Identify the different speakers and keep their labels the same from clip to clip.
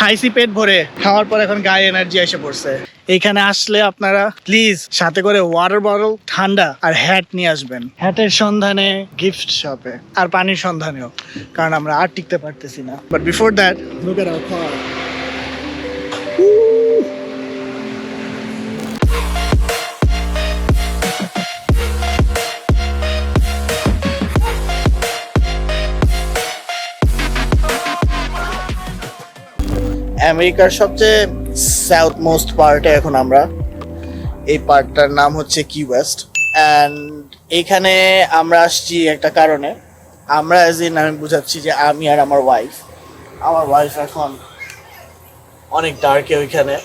Speaker 1: খাইছি পেট ভরে, খাওয়ার পর এখন গায়ে এনার্জি এসে পড়ছে। এইখানে আসলে আপনারা প্লিজ সাথে করে ওয়াটার বটল, ঠান্ডা আর হ্যাট নিয়ে আসবেন। হ্যাটের সন্ধানে গিফট শপে আর পানির সন্ধানেও, কারণ আমরা আর টিকতে পারতেছি না। But before that look at our car. আমেরিকার সবচেয়ে সাউথ মোস্ট পার্টে এখন আমরা। এই পার্টটার নাম হচ্ছে কি ওয়েস্ট। অ্যান্ড এইখানে আমরা আসছি একটা কারণে। আমরা অ্যাজ ইন আমি বুঝাচ্ছি যে আমি আর আমার ওয়াইফ এখন অনেক ডার্কে ওইখানে।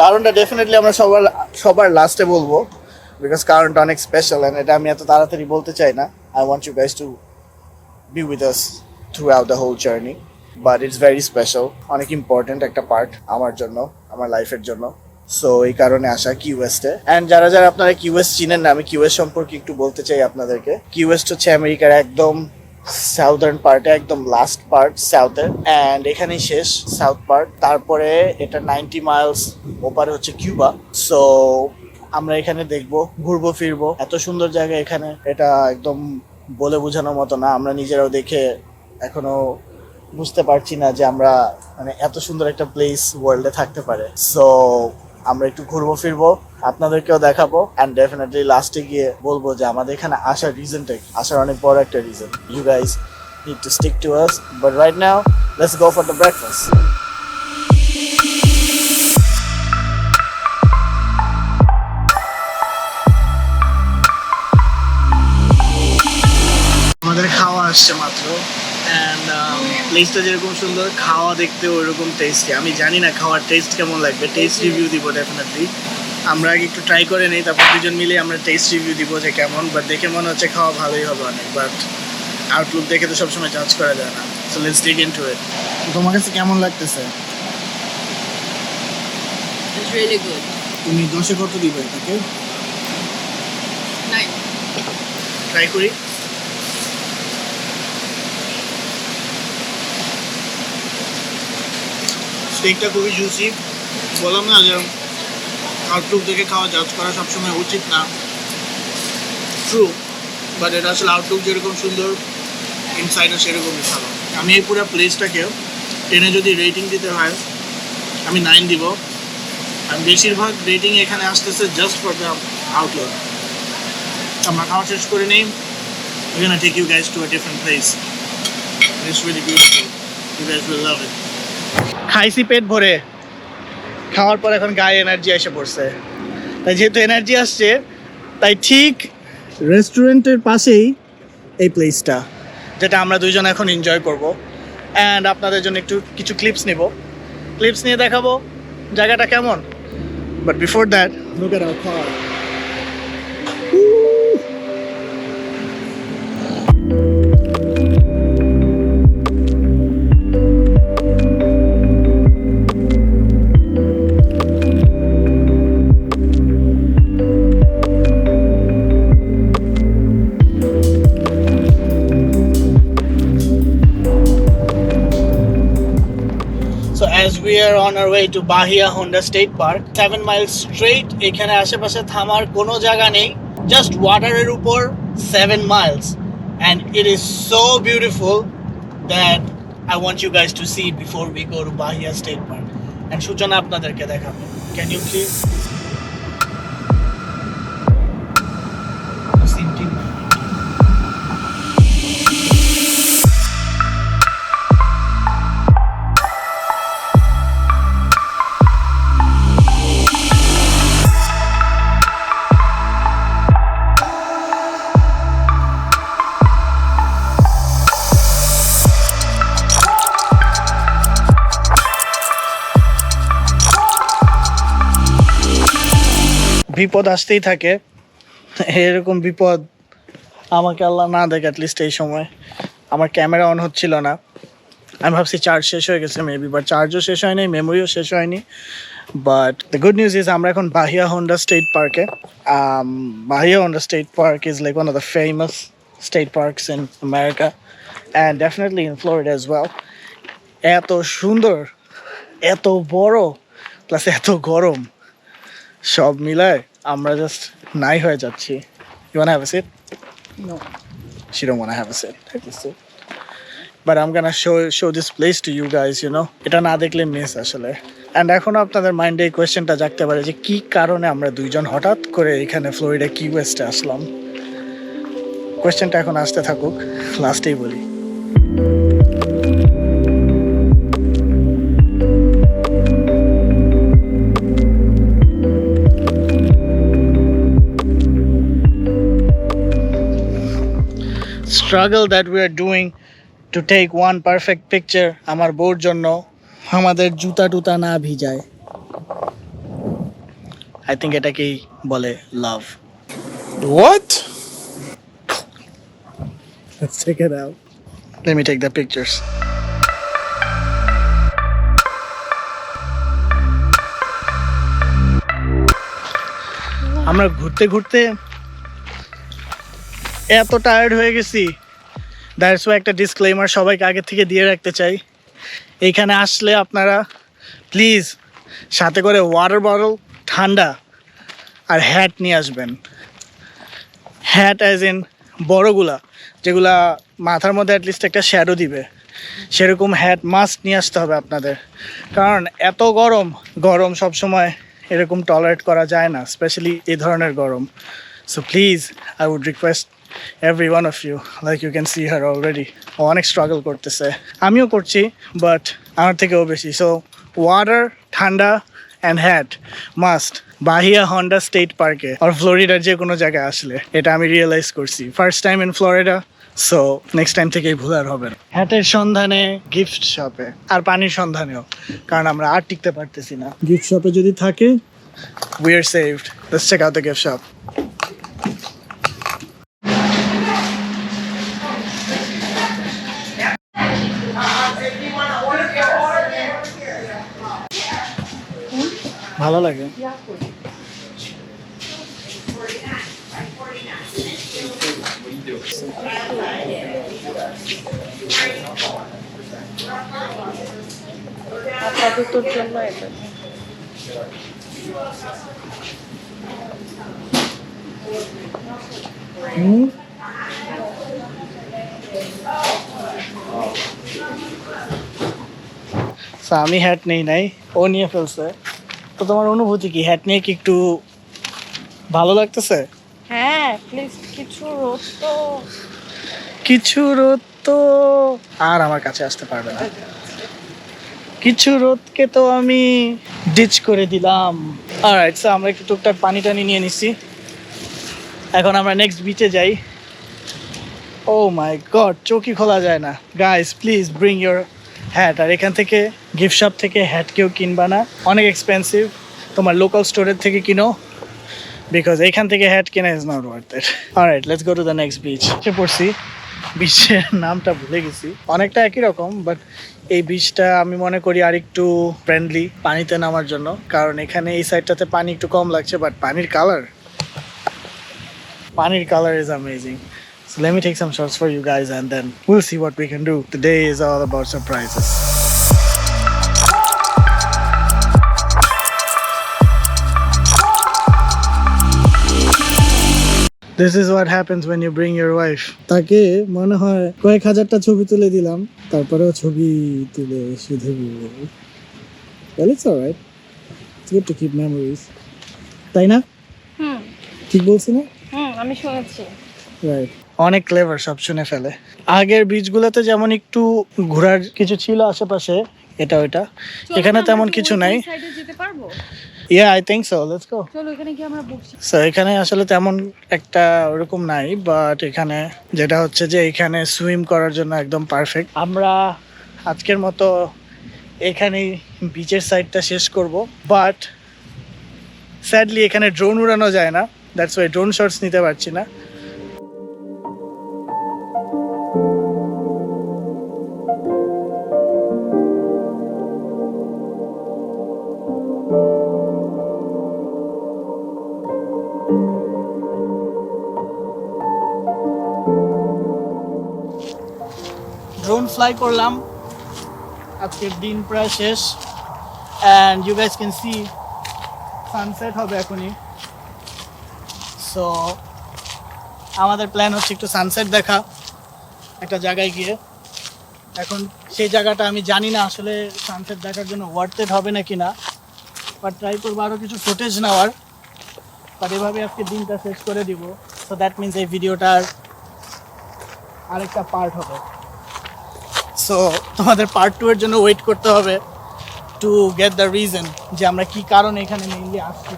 Speaker 1: কারণটা ডেফিনেটলি আমরা সবার লাস্টে বলবো, বিকজ কারণটা অনেক স্পেশাল অ্যান্ড এটা আমি এত তাড়াতাড়ি বলতে চাই না। I want you guys to be with us throughout the whole journey. But it's very special, অনেক ইম্পর্টেন্ট একটা পার্ট আমার জন্য, আমার লাইফের জন্য। সো এই কারণে আসা কি ওয়েস্টে। অ্যান্ড যারা যারা আপনারা কি ওয়েস্ট চিনেন না, আমি কি ওয়েস্ট সম্পর্কে একটু বলতে চাই আপনাদেরকে। কি ওয়েস্ট হচ্ছে আমেরিকার একদম সাউদার্ন পার্টে, একদম লাস্ট পার্ট সাউথের, অ্যান্ড এখানেই শেষ সাউথ পার্ট। তারপরে এটা 90 মাইলস ওপারে হচ্ছে কিউবা। সো আমরা এখানে দেখবো, ঘুরবো ফিরবো, এত সুন্দর জায়গা এখানে, এটা একদম বলে বোঝানোর মতো না। আমরা নিজেরাও দেখে এখনো বুঝতে পারছি না যে আমরা মানে এত সুন্দর একটা প্লেস ওয়ার্ল্ডে থাকতে পারে। সো আমরা একটু ঘুরবো ফিরবো, আপনাদেরকেও দেখাবো, অ্যান্ড ডেফিনেটলি লাস্টে গিয়ে বলবো যে আমাদের এখানে আসার রিজনটা, আসার অনেক বড় একটা reason. You guys need to stick to us. But right now let's go for the breakfast. আমাদের খাওয়া আসছে মাত্র, অ্যান্ড প্লেসটা যেরকম সুন্দর, খাওয়া দেখতে ওইরকম টেস্টি। আমি জানি না খাওয়ার টেস্ট কেমন লাগবে, টেস্ট রিভিউ দিব ডেফিনেটলি। আমরা আগে একটু ট্রাই করে নিই, তারপর দুজন মিলে আমরা টেস্ট রিভিউ দিব যে কেমন। বাট দেখে মনে হচ্ছে খাওয়া ভালোই হবে অনেক, বাট আউটলুক দেখে তো সবসময় জাজ করা যায় না। So let's dig into it. তোমার কাছে কেমন লাগতেছে?
Speaker 2: It's really good.
Speaker 1: তুমি 10-এ কত দিবে এটাকে?
Speaker 2: 9.
Speaker 1: ট্রাই করি। স্টেকটা খুবই জুসি। বললাম না যে আউটলুক দেখে খাওয়া জাজ করা সবসময় উচিত না, ট্রু, বাট এটা আসলে আউটলুক যেরকম সুন্দর, ইনসাইডও সেরকমই ভালো। আমি এই পুরো প্লেসটাকে 10-এ যদি রেটিং দিতে হয় আমি 9 দিব। আমি বেশিরভাগ রেটিং এখানে আসতেছে জাস্ট ফর দ্য আউটলুক। আমরা খাওয়া শেষ করে নিই, we're gonna take you guys to a different place. It's really beautiful. You guys will love it. খাইছি পেট ভরে, খাওয়ার পর এখন গায়ে এনার্জি এসে পড়ছে। তাই যেহেতু এনার্জি আসছে, তাই ঠিক রেস্টুরেন্টের পাশেই এই প্লেসটা, যেটা আমরা দুইজন এখন এনজয় করব। অ্যান্ড আপনাদের জন্য একটু কিছু ক্লিপস নিয়ে দেখাবো জায়গাটা কেমন। But before that look at our car. As we are on our way to Bahia Honda State Park, 7 miles straight. এখানে আশেপাশে থামার কোনো জায়গা নেই, just ওয়াটারের উপর 7 miles, and it is so beautiful that I want you guys to see it before we go to Bahia State Park. And সূচনা আপনাদেরকে দেখাবো। Can you please? বিপদ আসতেই থাকে, এরকম বিপদ আমাকে আল্লাহ না দেখ অ্যাটলিস্ট এই সময়। আমার ক্যামেরা অন হচ্ছিল না, আমি ভাবছি চার্জ শেষ হয়ে গেছে মেবি, বাট চার্জও শেষ হয়নি, মেমোরিও শেষ হয়নি। But the good news is আমরা এখন বাহিয়া হোন্ডা স্টেট পার্কে। Bahia Honda state park is like one of the famous state parks in America and definitely in Florida as well. এত সুন্দর এত বড় প্লাস এত গরম, সব মিলায় আমরা জাস্ট নাই হয়ে যাচ্ছি। You wanna have a seat?
Speaker 2: No.
Speaker 1: She don't wanna have a seat. Take a seat. But I'm gonna show this place to you guys, you know. এটা না দেখলে মিস আসলে। অ্যান্ড এখনো আপনাদের মাইন্ডে এই কোয়েশ্চেনটা জাগতে পারে যে কি কারণে আমরা দুইজন হঠাৎ করে এখানে ফ্লোরিডা কি ওয়েস্টে আসলাম। কোয়েশ্চেনটা এখন আসতে থাকুক, লাস্টেই বলি। Struggle that we are doing to take one perfect picture আমার বউর জন্য আমাদের জুতা টুতা না ভিজায়। I think এটাকেই বলে লাভ।
Speaker 3: What?
Speaker 1: Let's check it out. Let me take the pictures. আমরা ঘুরতে ঘুরতে এত টায়ার্ড হয়ে গেছি। দ্যাটস ওয়াই একটা ডিসক্লেমার সবাইকে আগে থেকে দিয়ে রাখতে চাই, এইখানে আসলে আপনারা প্লিজ সাথে করে ওয়াটার বটল, ঠান্ডা আর হ্যাট নিয়ে আসবেন। হ্যাট অ্যাজ ইন বড়গুলা, যেগুলা মাথার মধ্যে অ্যাটলিস্ট একটা শ্যাডো দিবে, সেরকম হ্যাট মাস্ট নিয়ে আসতে হবে আপনাদের। কারণ এত গরম সবসময় এরকম টলারেট করা যায় না, স্পেশালি এই ধরনের গরম। So please I would request every one of you, like you can see her already, অনেক স্ট্রাগল করতেছে, আমিও করছি, বাট আমার থেকেও বেশি। সো ওয়াটার, ঠান্ডা and hat must. Bahia Honda state পার্কে আর ফ্লোরিডার যে কোনো জায়গায় আসলে এটা আমি রিয়েলাইজ করছি first time in Florida. So next time থেকেই ভুল আর হবে না। হ্যাটের সন্ধানে গিফট শপে আর পানির সন্ধানেও, কারণ আমরা আর টিকতে পারতেছি না। গিফট শপে যদি থাকে we are saved. Let's check out the gift shop. ভালো লাগে।
Speaker 2: আপাততর জন্য এটা
Speaker 1: আমি হ্যাট নেই নাই, ও নিয়ে ফেলছে। তো তোমার অনুভূতি কি, হ্যাট নিয়ে কি একটু ভালো লাগতেছে?
Speaker 2: হ্যাঁ, প্লিজ
Speaker 1: কিছু রোদ তো আর আমার কাছে আসতে পারবে না। কিছু রোদকে তো আমি ডিচ করে দিলাম। অলরাইট, সো আমরা একটু টুকটাক পানি টানি নিয়ে নিছি। এখন আমরা নেক্সট বিচে যাই। ও মাই গড, চোখই খোলা যায় না। Guys please bring your hat. আর এখান থেকে গিফট শপ থেকে হ্যাট কেউ কিনবা না, অনেক এক্সপেন্সিভ। তোমার লোকাল স্টোরের থেকে কিনো, বিকজ এখান থেকে হ্যাট কেনা is not worth it. Alright, let's go to the next beach. পড়ছি, বিচের নামটা ভুলে গেছি, অনেকটা একই রকম, বাট এই বিচটা আমি মনে করি আর একটু ফ্রেন্ডলি পানিতে নামার জন্য, কারণ এখানে এই সাইডটাতে পানি একটু কম লাগছে, বাট পানির colour is amazing. So let me take some shots for you guys and then we'll see what we can do. The day is all about surprises. This is what happens when you bring your wife. তাকে মনে হয় কয়েক হাজারটা ছবি তুলে দিলাম, তারপরেও ছবি তুলে শুধু well it's alright, it's good to keep memories, তাই না? ঠিক বলছি না?
Speaker 2: আমি শুনেছি।
Speaker 1: রাইট, অনেক ক্লেভার, সব শুনে ফেলে। আগের বিচগুলোতে যেমন একটু ঘোরার কিছু ছিল আশেপাশে, এটা ওইটা, এখানে তেমন কিছু নাই। Yeah, I think so. Let's go.
Speaker 2: চলো এখানে কি আমরা বসি।
Speaker 1: সো এখানে আসলে তেমন একটা ওরকম নাই, বাট এখানে যেটা হচ্ছে যে এখানে সুইম করার জন্য একদম পারফেক্ট। আমরা আজকের মতো এখানেই বিচের সাইডটা শেষ করব, বাট স্যাডলি এখানে ড্রোন উড়ানো যায় না, দ্যাটস ওয়াই ড্রোন শটস নিতে পারছি না। ড্রোন ফ্লাই করলাম, আজকের দিন প্রায় শেষ। And you guys can see sunset হবে এখনই। সো আমাদের প্ল্যান হচ্ছে একটু সানসেট দেখা একটা জায়গায় গিয়ে। এখন সেই জায়গাটা আমি জানি না আসলে সানসেট দেখার জন্য ওয়ার্থেড হবে নাকি না, বাট ট্রাই করবো আরও কিছু ফুটেজ নেওয়ার। বাট এভাবে আজকে দিনটা শেষ করে দিব। সো দ্যাট মিনস এই ভিডিওটার আরেকটা পার্ট হবে। সো তোমাদের পার্ট 2 এর জন্য ওয়েট করতে হবে টু গেট দ্য রিজন যে আমরা কী কারণে এখানে মেইনলি আসছি।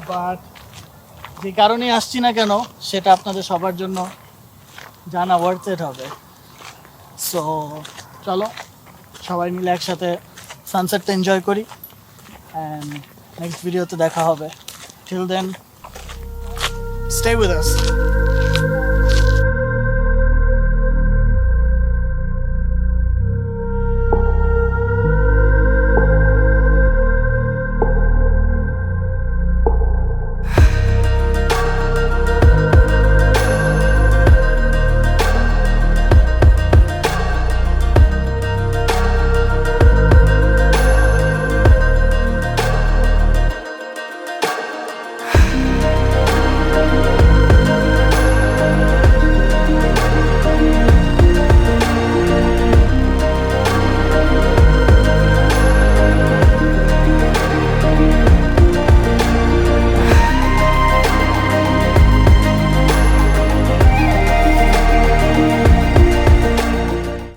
Speaker 1: বাট যে কারণে আসছি না কেন সেটা আপনাদের সবার জন্য জানা ওয়ার্থেড হবে। সো চলো সবাই মিলে একসাথে সানসেটটা এনজয় করি, অ্যান্ড নেক্সট ভিডিওতে দেখা হবে। Till then, stay with us.